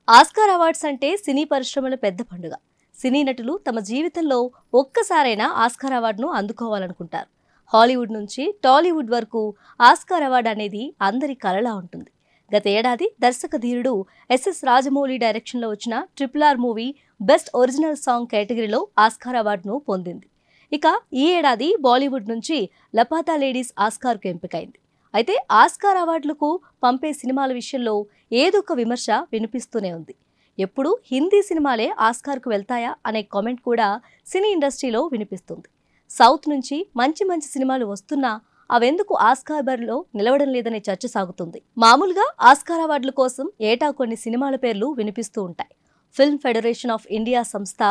Oscar awards అంటే సినీ పరిశ్రమల పెద్ద పండుగ. సినీ నటులు తమ జీవితంలో ఒక్కసారైనా ఆస్కార్ అవార్డును అందుకోవాలనుకుంటారు. హాలీవుడ్ నుంచి టాలీవుడ్ వరకు ఆస్కార్ అవార్డు అనేది అందరి కలలా ఉంటుంది. గత ఏడాది దర్శక ధీరుడు ఎస్ఎస్ రాజమౌళి డైరెక్షన్లో వచ్చిన RRR movie best original song కేటగిరీలో ఆస్కార్ అవార్డును పొందింది. ఇక ఈ ఏడాది బాలీవుడ్ నుంచి లపాతా లేడీస్ ఆస్కార్కు ఎంపికైంది. అయితే ఆస్కార్ అవార్డులకు పంపే సినిమాల విషయంలో ఏదో ఒక విమర్శ వినిపిస్తూనే ఉంది. ఎప్పుడు హిందీ సినిమాలే ఆస్కార్కు వెళ్తాయా అనే కామెంట్ కూడా సినీ ఇండస్ట్రీలో వినిపిస్తుంది. సౌత్ నుంచి మంచి మంచి సినిమాలు వస్తున్నా అవెందుకు ఆస్కార్ బరిలో నిలవడం లేదనే చర్చ సాగుతుంది. మామూలుగా ఆస్కార్ అవార్డుల కోసం ఏటా కొన్ని సినిమాల పేర్లు వినిపిస్తూ ఉంటాయి. ఫిల్మ్ ఫెడరేషన్ ఆఫ్ ఇండియా సంస్థ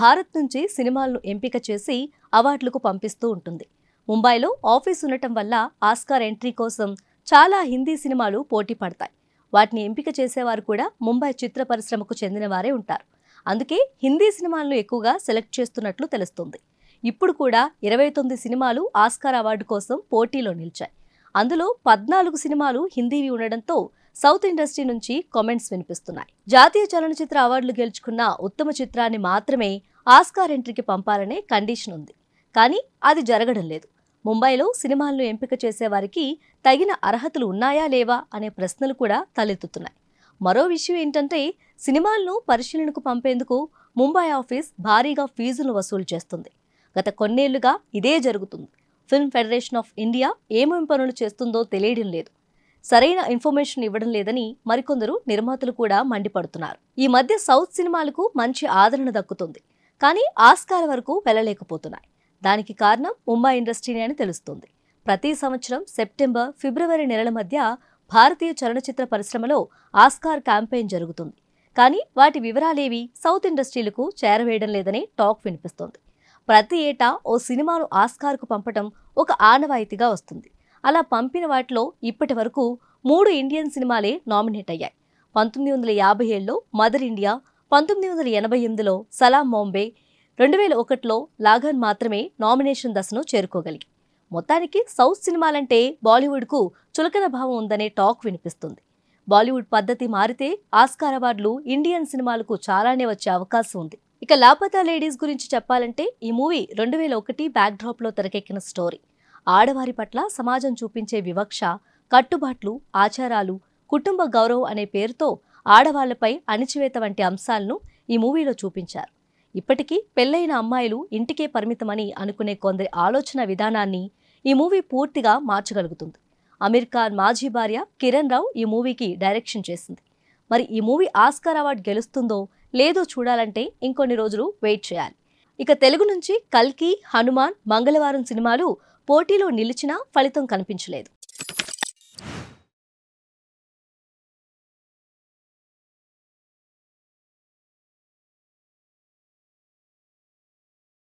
భారత్ నుంచి సినిమాలను ఎంపిక చేసి అవార్డులకు పంపిస్తూ ఉంటుంది. ముంబైలో ఆఫీస్ ఉండటం వల్ల ఆస్కార్ ఎంట్రీ కోసం చాలా హిందీ సినిమాలు పోటీ పడతాయి. వాటిని ఎంపిక చేసేవారు కూడా ముంబై చిత్ర పరిశ్రమకు చెందిన వారే ఉంటారు. అందుకే హిందీ సినిమాలను ఎక్కువగా సెలెక్ట్ చేస్తున్నట్లు తెలుస్తుంది. ఇప్పుడు కూడా 29 సినిమాలు ఆస్కార్ అవార్డు కోసం పోటీలో నిలిచాయి. అందులో 14 సినిమాలు హిందీవి ఉండడంతో సౌత్ ఇండస్ట్రీ నుంచి కామెంట్స్ వినిపిస్తున్నాయి. జాతీయ చలనచిత్ర అవార్డులు గెలుచుకున్న ఉత్తమ చిత్రాన్ని మాత్రమే ఆస్కార్ ఎంట్రీకి పంపాలనే కండిషన్ ఉంది. కానీ అది జరగడం లేదు. ముంబైలో సినిమాలను ఎంపిక చేసేవారికి తగిన అర్హతలు ఉన్నాయా లేవా అనే ప్రశ్నలు కూడా తలెత్తుతున్నాయి. మరో విషయం ఏంటంటే సినిమాలను పరిశీలనకు పంపేందుకు ముంబై ఆఫీస్ భారీగా ఫీజులను వసూలు చేస్తుంది. గత కొన్నేళ్లుగా ఇదే జరుగుతుంది. ఫిల్మ్ ఫెడరేషన్ ఆఫ్ ఇండియా ఏమేం పనులు చేస్తుందో తెలియడం లేదు. సరైన ఇన్ఫర్మేషన్ ఇవ్వడం లేదని మరికొందరు నిర్మాతలు కూడా మండిపడుతున్నారు. ఈ మధ్య సౌత్ సినిమాలకు మంచి ఆదరణ దక్కుతుంది. కానీ ఆస్కార్ వరకు వెళ్ళలేకపోతున్నాయి. దానికి కారణం ముంబై ఇండస్ట్రీనే అని తెలుస్తుంది. ప్రతి సంవత్సరం సెప్టెంబర్, ఫిబ్రవరి నెలల మధ్య భారతీయ చలనచిత్ర పరిశ్రమలో ఆస్కార్ క్యాంపెయిన్ జరుగుతుంది. కానీ వాటి వివరాలేవి సౌత్ ఇండస్ట్రీలకు చేరవేయడం లేదనే టాక్ వినిపిస్తోంది. ప్రతి ఏటా ఓ సినిమాను ఆస్కార్కు పంపటం ఒక ఆనవాయితీగా వస్తుంది. అలా పంపిన వాటిలో ఇప్పటి వరకు 3 ఇండియన్ సినిమాలే నామినేట్ అయ్యాయి. 1957లో మదర్ ఇండియా, 1988లో సలాం బాంబే, 2001లో లాగన్ మాత్రమే నామినేషన్ దశను చేరుకోగలిగి. మొత్తానికి సౌత్ సినిమాలంటే బాలీవుడ్కు చులకన భావం ఉందనే టాక్ వినిపిస్తుంది. బాలీవుడ్ పద్ధతి మారితే ఆస్కార్ అవార్డులు ఇండియన్ సినిమాలకు చాలానే వచ్చే అవకాశం ఉంది. ఇక లాపతా లేడీస్ గురించి చెప్పాలంటే ఈ మూవీ 2001 బ్యాక్డ్రాప్లో తెరకెక్కిన స్టోరీ. ఆడవారి పట్ల సమాజం చూపించే వివక్ష, కట్టుబాట్లు, ఆచారాలు, కుటుంబ గౌరవం అనే పేరుతో ఆడవాళ్లపై అణిచివేత వంటి అంశాలను ఈ మూవీలో చూపించారు. ఇప్పటికీ పెళ్లైన అమ్మాయిలు ఇంటికే పరిమితమని అనుకునే కొందరి ఆలోచన విధానాన్ని ఈ మూవీ పూర్తిగా మార్చగలుగుతుంది. అమీర్ ఖాన్ మాజీ భార్య కిరణ్ రావు ఈ మూవీకి డైరెక్షన్ చేసింది. మరి ఈ మూవీ ఆస్కార్ అవార్డు గెలుస్తుందో లేదో చూడాలంటే ఇంకొన్ని రోజులు వెయిట్ చేయాలి. ఇక తెలుగు నుంచి కల్కి, హనుమాన్, మంగళవారం సినిమాలు పోటీలో నిలిచినా ఫలితం కనిపించలేదు.